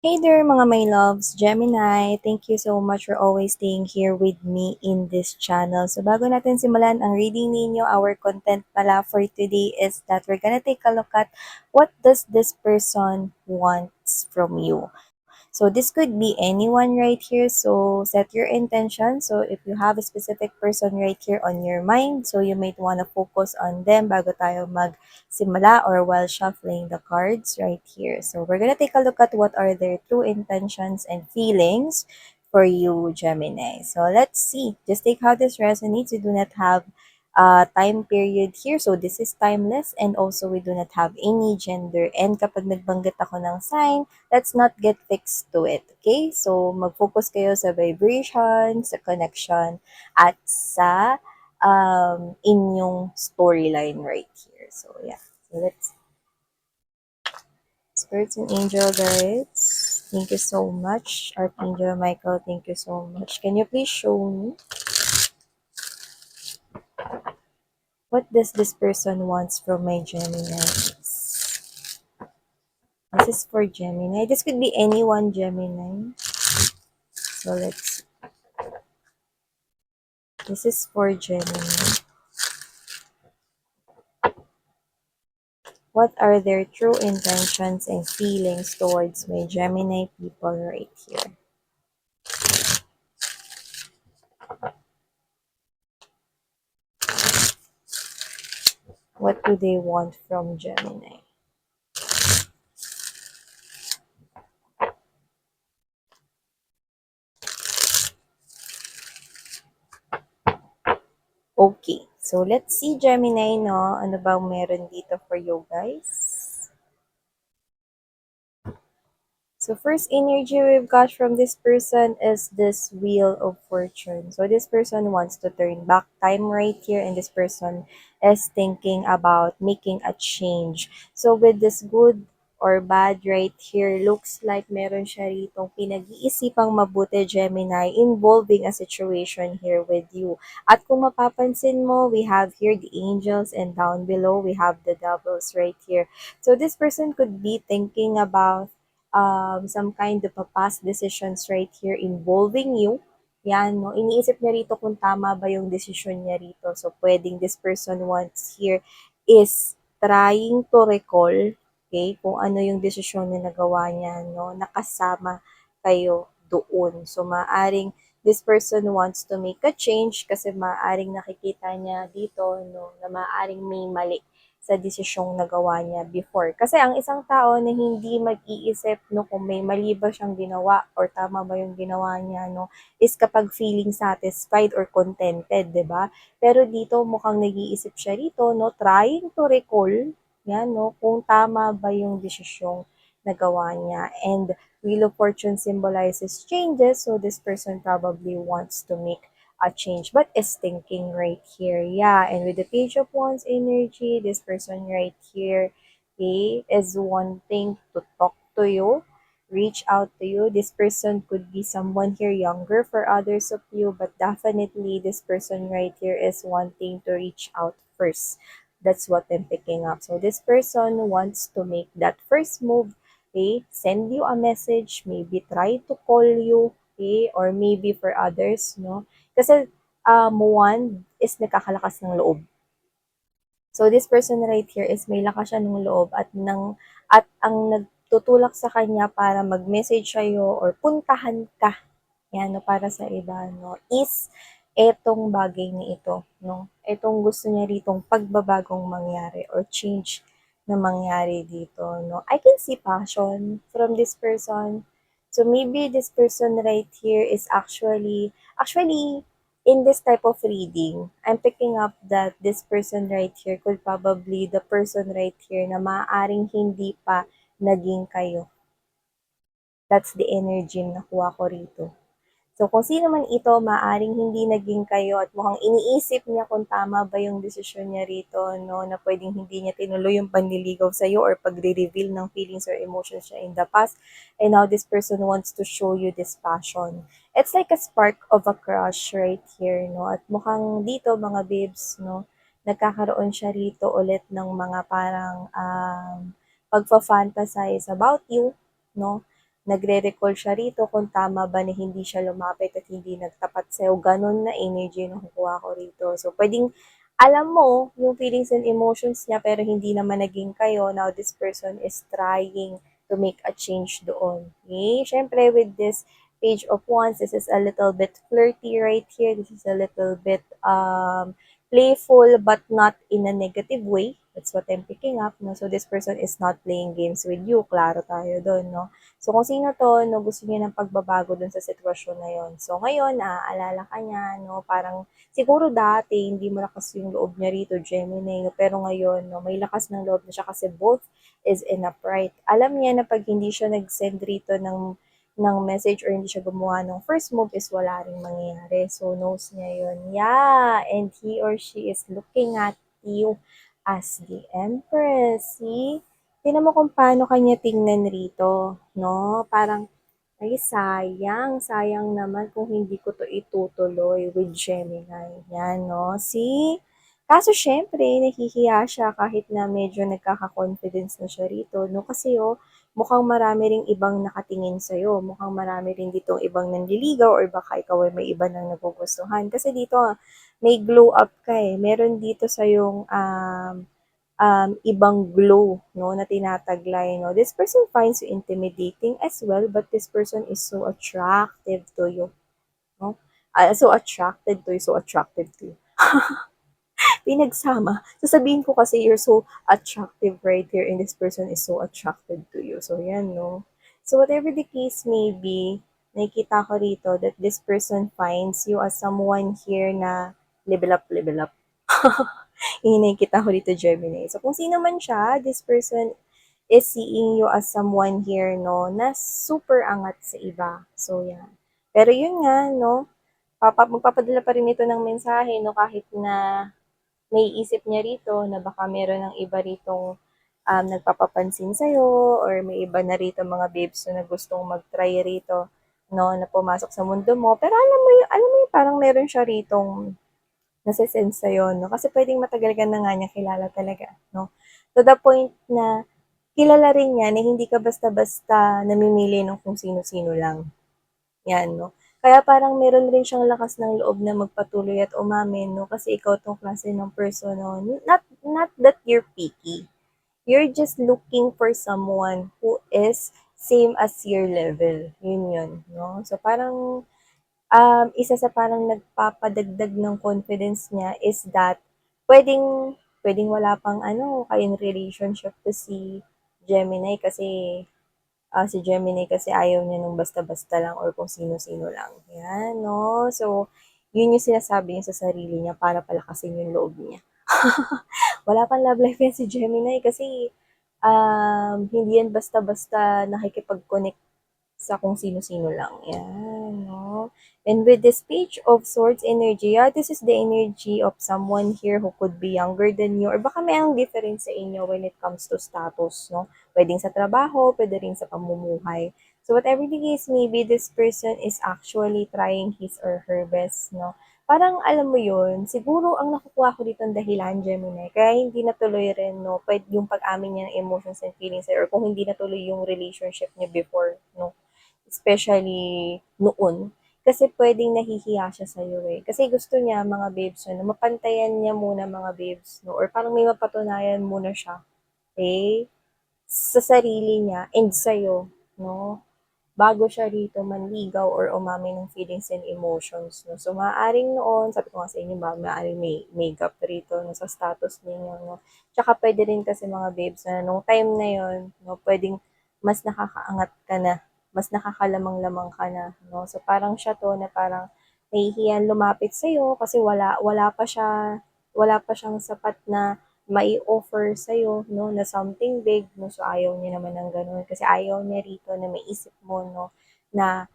Hey there mga my loves, Gemini. Thank you so much for always staying here with me in this channel. So bago natin simulan ang reading ninyo, our content pala for today is that we're gonna take a look at what does this person wants from you. So this could be anyone right here. So set your intention. So if you have a specific person right here on your mind, so you might want to focus on them bago tayo magsimula or while shuffling the cards right here. So we're going to take a look at what are their true intentions and feelings for you, Gemini. So let's see. Just take how this resonates. You do not have time period here. So this is timeless and also we do not have any gender. And kapag nagbanggit ako ng sign, let's not get fixed to it. Okay? So mag-focus kayo sa vibration, sa connection, at sa inyong storyline right here. So yeah. So let's spirits and angel guides. Thank you so much. Archangel Michael, thank you so much. Can you please show me what does this person wants from my Gemini? This is for Gemini. This could be anyone Gemini. So let's. This is for Gemini. What are their true intentions and feelings towards my Gemini people right here? What do they want from Gemini? Okay, so let's see Gemini, no? Ano bang meron dito for you guys? So first energy we've got from this person is this Wheel of Fortune. So this person wants to turn back time right here and this person is thinking about making a change. So with this good or bad right here, looks like meron siya ritong pinag-iisipang mabuti Gemini involving a situation here with you. At kung mapapansin mo, we have here the angels and down below we have the devils right here. So this person could be thinking about some kind of a past decisions right here involving you. Yan, no? Iniisip niya rito kung tama ba yung decision niya rito. So, pwedeng this person wants here is trying to recall, okay, kung ano yung desisyon na nagawa niya, no? Nakasama kayo doon. So, maaring this person wants to make a change kasi maaring nakikita niya dito, no, na maaring may mali sa desisyong nagawa niya before. Kasi ang isang tao na hindi mag-iisip no kung may mali ba siyang ginawa or tama ba yung ginawa niya no is kapag feeling satisfied or contented, 'di ba? Pero dito mukhang nag-iisip siya rito no trying to recall yan no kung tama ba yung desisyong nagawa niya. And Wheel of Fortune symbolizes changes, so this person probably wants to make a change but is thinking right here. Yeah, and with the Page of Wands energy, this person right here, okay, is wanting to talk to you, reach out to you. This person could be someone here younger for others of you, but definitely this person right here is wanting to reach out first. That's what I'm picking up. So this person wants to make that first move, okay, send you a message, maybe try to call you, okay, or maybe for others, no, kasi one is nakakalakas ng loob. So this person right here is may lakas siya ng loob at ang nagtutulak sa kanya para mag-message sa'yo or puntahan ka, yan, no, para sa iba, no, is etong bagay na ito, no? Etong gusto niya ritong pagbabagong mangyari or change na mangyari dito, no? I can see passion from this person. So maybe this person right here is actually in this type of reading, I'm picking up that this person right here could probably the person right here na maaaring hindi pa naging kayo. That's the energy na nakuha ko rito. So, kung sino man ito, maaring hindi naging kayo at mukhang iniisip niya kung tama ba yung desisyon niya rito, no, na pwedeng hindi niya tinuloy yung panliligaw sa'yo or pagre-reveal ng feelings or emotions niya in the past. And now this person wants to show you this passion. It's like a spark of a crush right here, no? At mukhang dito, mga babes, no, nagkakaroon siya rito ulit ng mga parang pagfa-fantasize about you, no? nagre-recall siya rito kung tama ba na hindi siya lumapit at hindi nagtapat sa'yo. Ganun na energy yung nakukuha ko rito. So, pwedeng alam mo yung feelings and emotions niya pero hindi naman naging kayo. Now, this person is trying to make a change doon. Okay? Siyempre, with this Page of Wands, this is a little bit flirty right here. This is a little bit playful but not in a negative way. That's what I'm picking up, no? So, this person is not playing games with you. Klaro tayo doon, no? So, kung sino to, no, gusto niya ng pagbabago dun sa sitwasyon na yon. So, ngayon, naaalala ka niya, no? Parang, siguro dati, hindi malakas yung loob niya rito, Gemini, no? Pero ngayon, no, may lakas ng loob na siya kasi both is in upright. Alam niya na pag hindi siya nag-send rito ng message or hindi siya gumawa ng first move is wala ring mangyayari. So, knows niya yun. Yeah, and he or she is looking at you as the Empress. See? Tingnan mo kung paano kanya tingnan rito, no? Parang, ay, sayang. Sayang naman kung hindi ko to itutuloy with Gemini. Yan, no? See? Kaso syempre, nahihiya siya kahit na medyo nagkaka-confidence na siya rito, no? Kasi mukhang marami ring ibang nakatingin sa'yo. Mukhang marami rin ditong ibang nanliligaw or baka ikaw ay may iba nang nagugustuhan. Kasi dito, may glow up ka eh. Meron dito sa'yong ibang glow, no, na tinataglay, no. This person finds you intimidating as well, but this person is so attractive to you, no. So attracted to you, so attractive to you. Pinagsama. Sasabihin ko kasi you're so attractive right here and this person is so attracted to you. So, yan, no? So, whatever the case may be, nakikita ko rito that this person finds you as someone here na level up. Yung nakikita ko dito, Gemini. So, kung sino man siya, this person is seeing you as someone here, no, na super angat sa iba. So, yan. Pero yun nga, no, magpapadala pa rin ito ng mensahe, no, kahit na naiisip niya rito na baka meron ng iba ritong nagpapapansin sa'yo or may iba na rito mga babes na gustong mag-try rito, no, na pumasok sa mundo mo. Pero alam mo yung parang meron siya ritong nasa-sense sa'yo, no? Kasi pwedeng matagal ka na nga niya kilala talaga, no? To the point na kilala rin niya na hindi ka basta-basta namimili ng kung sino-sino lang. Yan, no? Kaya parang meron rin siyang lakas ng loob na magpatuloy at umamin, no? Kasi ikaw tong klase ng person, no? Not that you're picky. You're just looking for someone who is same as your level. Yun, no? So parang isa sa parang nagpapadagdag ng confidence niya is that pwedeng pwedeng wala pang kayong relationship to si Gemini kasi si Gemini kasi ayaw niya nung basta-basta lang or kung sino-sino lang. Yan, no? So, yun yung sinasabi niya sa sarili niya para palakasin yung loob niya. Wala pang love life yan si Gemini kasi hindi yan basta-basta nakikipag-connect sa kung sino-sino lang. Yan, no? And with this Page of Swords energy, this is the energy of someone here who could be younger than you or baka may ang difference sa inyo when it comes to status, no? Pwedeng sa trabaho, pwede rin sa pamumuhay. So whatever the case may be, this person is actually trying his or her best, no? Parang alam mo yun, siguro ang nakukuha ko dito ang dahilan, Gemini, kaya hindi natuloy rin, no, yung pag-amin niya ng emotions and feelings or kung hindi natuloy yung relationship niya before, no, especially noon. Kasi pwedeng nahihiya siya sa'yo eh. Kasi gusto niya mga babes na mapantayan niya muna mga babes, no? Or parang may mapatunayan muna siya, okay? Sa sarili niya and sa'yo, no? Bago siya rito manligaw or umamin ng feelings and emotions. No? So, maaaring noon, sabi ko nga sa inyo, maaaring may gap rito no, sa status niya. No? Tsaka pwede rin kasi mga babes na nung time na yon no, pwedeng mas nakakaangat ka na, mas nakakalamang-lamang ka na. No? So, parang siya to na parang nahihiyan lumapit sa'yo kasi wala pa siyang sapat na mai-offer sa'yo, no, na something big, no, so ayaw niya naman ng ganun. Kasi ayaw niya rito na may isip mo, no, na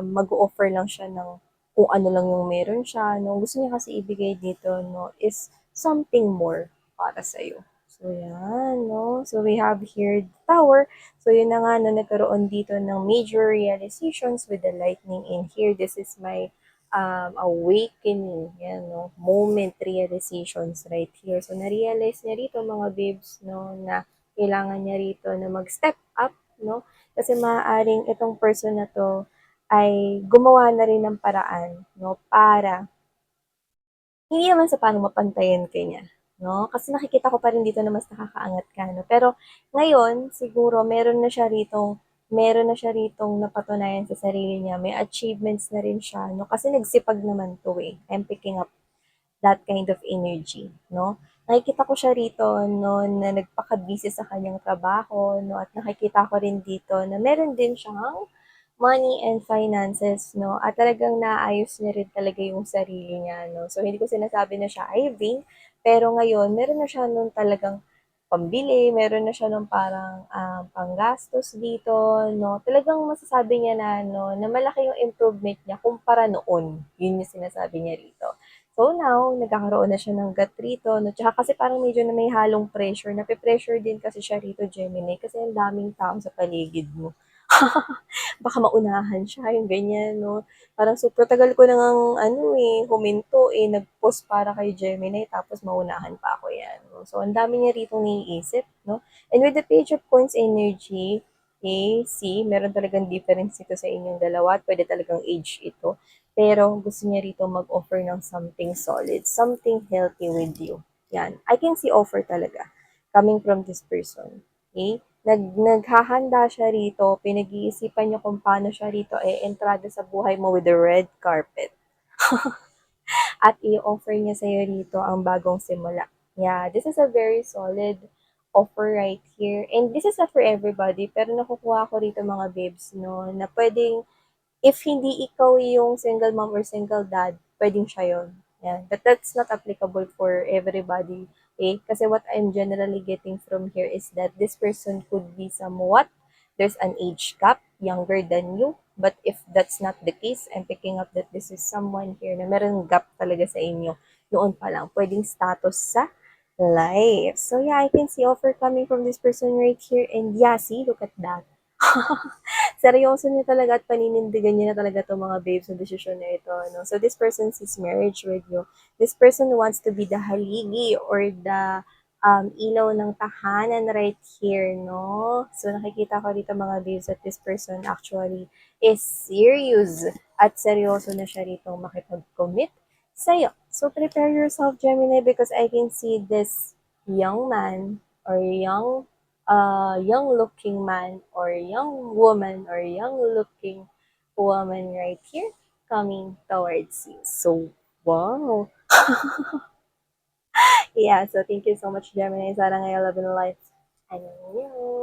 mag-offer lang siya ng kung ano lang yung meron siya, no. Gusto niya kasi ibigay dito, no, is something more para sa'yo. So, yan, no. So, we have here the Tower. So, yun na nga, no, nagkaroon dito ng major realizations with the lightning in here. This is my awakening, yan, no, moment realizations right here. So, na-realize niya rito mga babes, no, na kailangan niya rito na mag-step up, no, Kasi maaaring itong person na 'to ay gumawa na rin ng paraan 'no, para hindi naman sa paano mapantayan ka niya 'no, kasi nakikita ko pa rin dito na mas nakakaangat ka 'no. Pero ngayon siguro meron na siya ritong napatunayan sa sarili niya, may achievements na rin siya 'no, kasi nagsipag naman 'to, eh. I'm picking up that kind of energy 'no. Nakikita ko siya rito 'no, na nagpaka-busy sa kanyang trabaho 'no, at nakikita ko rin dito na meron din siyang money and finances 'no, at talagang naayos niya rin talaga yung sarili niya 'no. So, hindi ko sinasabi na siya ay vain, pero ngayon meron na siya nun talagang pambili, meron na siya nung parang, panggastos dito 'no. Talagang masasabi niya na ano, na malaki yung improvement niya kumpara noon, yun yung sinasabi niya rito. So now, nagkakaroon na siya ng gat rito 'no, tsaka kasi parang medyo na may halong pressure, nape-pressure din kasi siya rito Gemini kasi ang daming tao sa paligid mo. Baka maunahan siya, yung ganyan 'no. Parang super tagal ko na ngang ano, eh, huminto, eh, nag-pause para kay Gemini tapos maunahan pa ako 'yan 'no. So ang dami niya ritong naiisip 'no. And with the Page of Coins energy, okay, see meron talagang difference ito sa inyong dalawa at puwede talagang age ito. Pero gusto niya rito mag-offer ng something solid, something healthy with you, 'yan. I can see offer talaga coming from this person, okay. Naghahanda siya rito, pinag-iisipan niya kung paano siya rito e-entrada sa buhay mo with the red carpet. At i-offer niya sa'yo rito ang bagong simula. Yeah, this is a very solid offer right here. And this is not for everybody, pero nakukuha ko rito mga babes, no, na pwedeng if hindi ikaw yung single mom or single dad, pwedeng siya yun. Yeah. But that's not applicable for everybody. Okay? Kasi what I'm generally getting from here is that this person could be somewhat, there's an age gap, younger than you. But if that's not the case, I'm picking up that this is someone here na meron gap talaga sa inyo. Noon pa lang, pwedeng status sa life. So yeah, I can see offer coming from this person right here. And yeah, see, look at that. Seryoso niya talaga at paninindigan niya na talaga 'tong mga babes sa desisyon na ito 'no. So this person sees marriage with you. This person wants to be the haligi or the, ilaw ng tahanan right here 'no. So nakikita ko dito mga babes that this person actually is serious at seryoso na siya rito makipag-commit sa'yo. So prepare yourself Gemini because I can see this young man or young looking man or young woman or young looking woman right here coming towards you. So, wow. Yeah, so thank you so much, Gemini. Sana ngayon love and life. Annyeong.